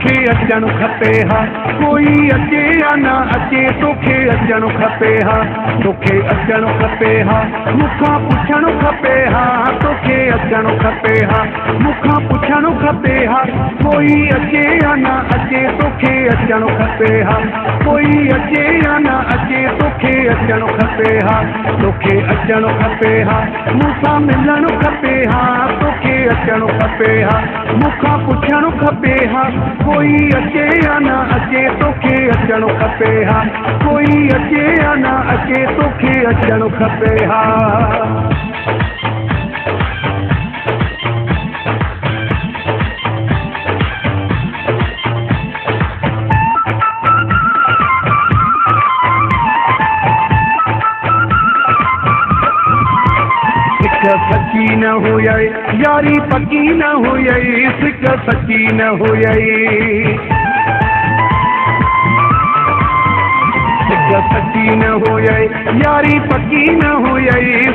तोखे अचणु खपे हा कोई अचे या न अचे तोखे अचणु खपे हा तोखे अचणु खपे हा मूंखां पुछणु खपे हा तोखे अचणु खपे हा मूंखां पुछणु खपे हा कोई अचे या न अचे तोखे अचणु खपे हा कोई अचे या न अचे तोखे अचणु खपे हा तोखे अचणु खपे हा मूंसां मिलणु खपे हा तोखे अचणु खपे हा मूंखां पुछणु खपे हा कोई अचे या न अचे तोखे अचणु खपे हा कोई अचे या न अचे तोखे अचणु खपे हा सच्ची न हुई यारी पक्की न हुई सिक सच्ची न हुई सच्ची न हुई यारी पक्की न हुई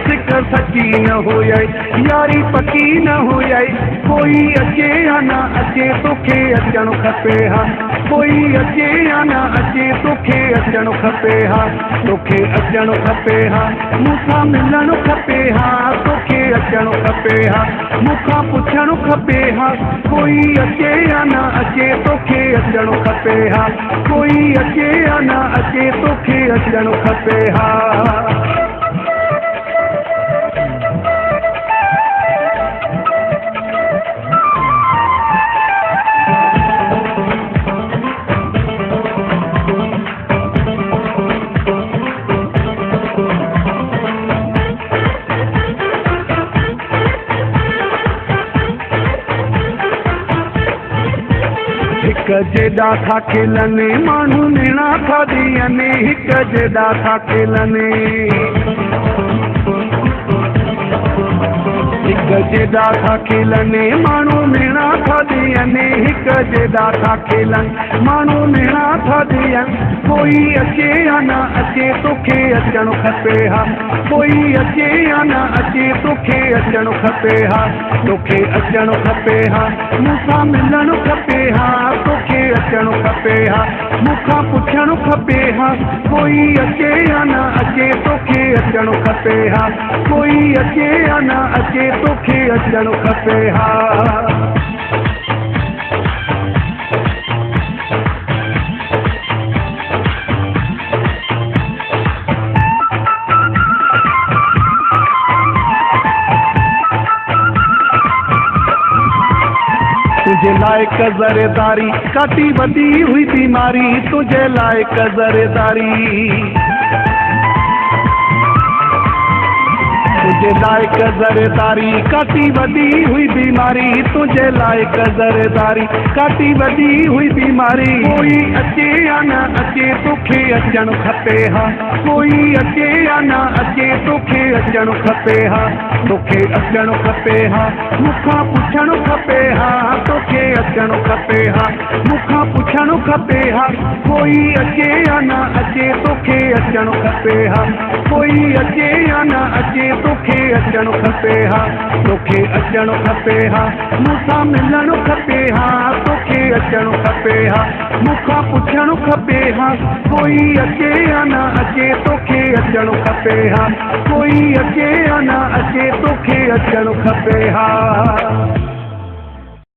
सिक सच्ची न हुई यारी पक्की न हुई कोई अचे या न अचे तोखे अचणु खपे हा कोई अचे या न अचे तोखे अचणु खपे हा तोखे अचणु खपे हा मूंसां मिलणु खपे हा तोखे अचणु खपे हा मूंखां पुछणु खपे हा कोई अचे या न अचे तोखे अचणु खपे हा कोई अचे या न अचे तोखे अचणु खपे हा हिक जेॾा था खेलनि माण्हू निणा था ॾियनि हिक जेॾा था खेलनि हिक जेॾा था खेलनि माण्हू निणा था ॾियनि हिक जेॾा था खेलनि माण्हू निणा था ॾियनि कोई अचे या न अचे तोखे अचणु खपे हा कोई अचे या न अचे तोखे अचणु खपे हा तोखे अचणु खपे हा मूंसां मिलणु खपे हा तोखे अचणु खपे हा मूंखां पुछणु खपे हा कोई अचे या न अचे तोखे अचणु खपे हा कोई अचे या न अचे तोखे अचणु खपे हा तुझे लायक ज़रेदारी काटी वधी हुई बीमारी तुझे लायक ज़रेदारी तुझे लायक ज़रेदारी काटी वधी हुई बीमारी तुझे लायक ज़रेदारी काटी वधी हुई बीमारी कोई अचे या न अचे तोखे अचणु खपे हा कोई अचे या न अचे तोखे अचणु खपे हा तोखे अचणु खपे हा मूंखां पुछणु खपे हा तोखे अचणु खपे हा मूंखां पुछणु खपे हा कोई अचे या न अचे तोखे अचणु खपे हा कोई अचे या न अचे तोखे अचणु खपे हा तोखे अचणु खपे हा मूंसां मिलणु खपे हा तोखे अचणु खपे हा मूंखां पुछणु खपे हा कोई अचे या न अचे तोखे अचणु खपे हा कोई अचे या न अचे तोखे अचणु खपे हा